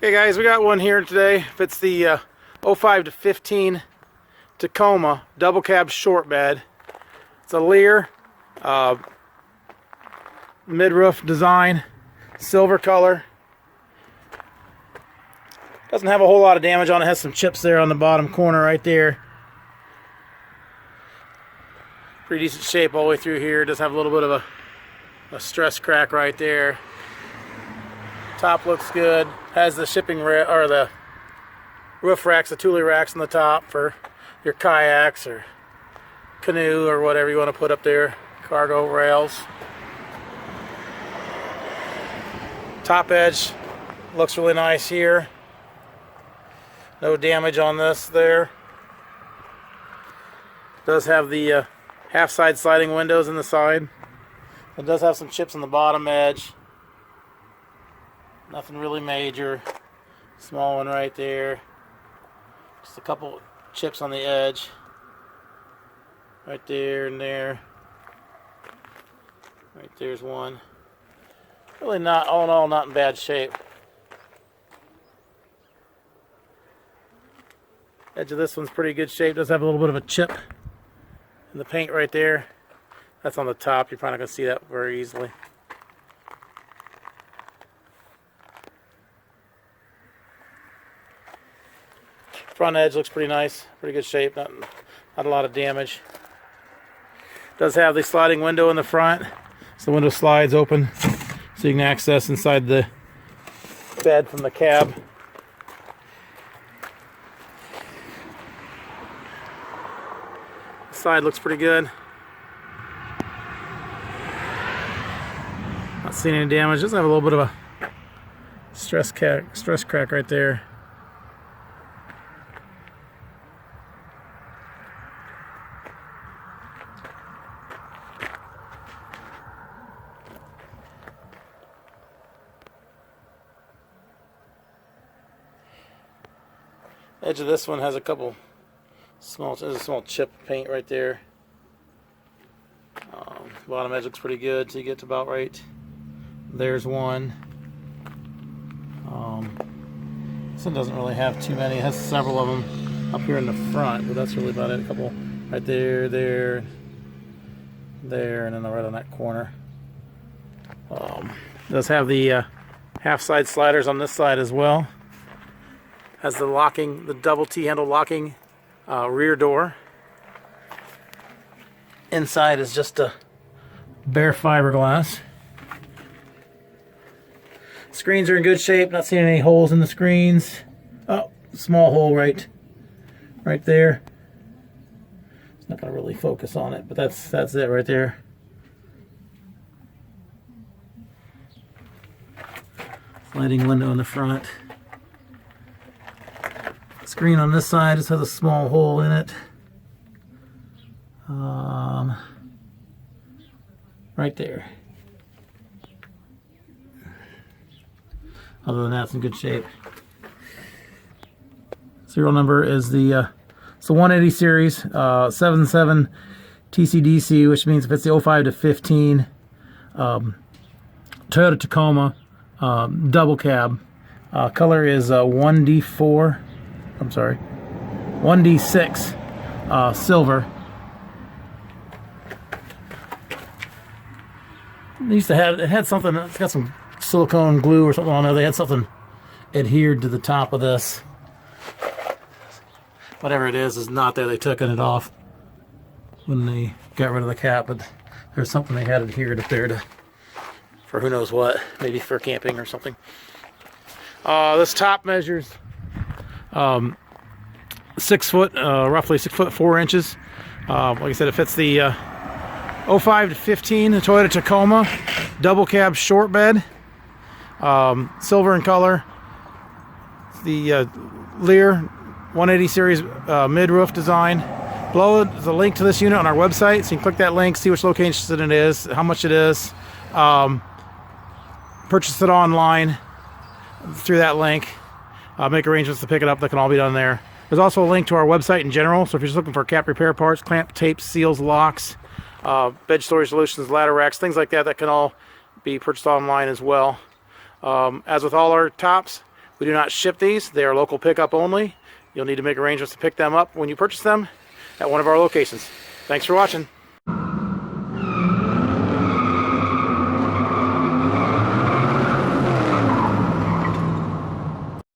Okay guys, we got one here today. It's the 05 to 15 Tacoma double cab short bed. It's a Leer mid-roof design, silver color. Doesn't have a whole lot of damage on it. Has some chips there on the bottom corner right there. Pretty decent shape all the way through here. It does have a little bit of a stress crack right there. Top looks good. Has the or the roof racks, the Thule racks on the top for your kayaks or canoe or whatever you want to put up there. Cargo rails. Top edge looks really nice here. No damage on this there. Does have the half side sliding windows in the side. It does have some chips on the bottom edge. Nothing really major. Small one right there. Just a couple chips on the edge. Right there and there. Right there's one. Really not, all in all, not in bad shape. Edge of this one's pretty good shape. Does have a little bit of a chip in the paint right there. That's on the top. You're probably not going to see that very easily. Front edge looks pretty nice, pretty good shape, not a lot of damage. Does have the sliding window in the front, so the window slides open so you can access inside the bed from the cab. The side looks pretty good. Not seeing any damage. Does have a little bit of a stress crack right there. Edge of this one has a couple there's a small chip of paint right there. Bottom edge looks pretty good, so you get to about right. There's one. This one doesn't really have too many. It has several of them up here in the front, but that's really about it. A couple right there, there, there, and then right on that corner. It does have the half side sliders on this side as well. Has the double T-handle locking rear door. Inside is just a bare fiberglass. Screens are in good shape. Not seeing any holes in the screens. Oh, small hole right there. It's not going to really focus on it, but that's it right there. Sliding window in the front. Screen on this side just has a small hole in it. Right there. Other than that, it's in good shape. Serial number is the 180 series, 77 TCDC, which means if it's the 05 to 15 Toyota Tacoma double cab. Color is 1D4. I'm sorry, 1D6 silver. It had something. It's got some silicone glue or something on there. They had something adhered to the top of this. Whatever it is not there. They took it off when they got rid of the cap, but there's something they had adhered up there for who knows what. Maybe for camping or something. This top measures 6 foot, roughly 6 foot 4 inches. Like I said, it fits the 05 to 15 the Toyota Tacoma double cab short bed, silver in color. The Leer 180 series mid-roof design. Below is a link to this unit on our website, so you can click that link, see which location it is, how much it is. Purchase it online through that link. Make arrangements to pick it up. That can all be done there. There's also a link to our website in general, so if you're just looking for cap repair parts, clamp, tapes, seals, locks, bed storage solutions, ladder racks, things like that, that can all be purchased online as well. As with all our tops, We do not ship these. They are local pickup only. You'll need to make arrangements to pick them up when you purchase them at one of our locations. Thanks for watching.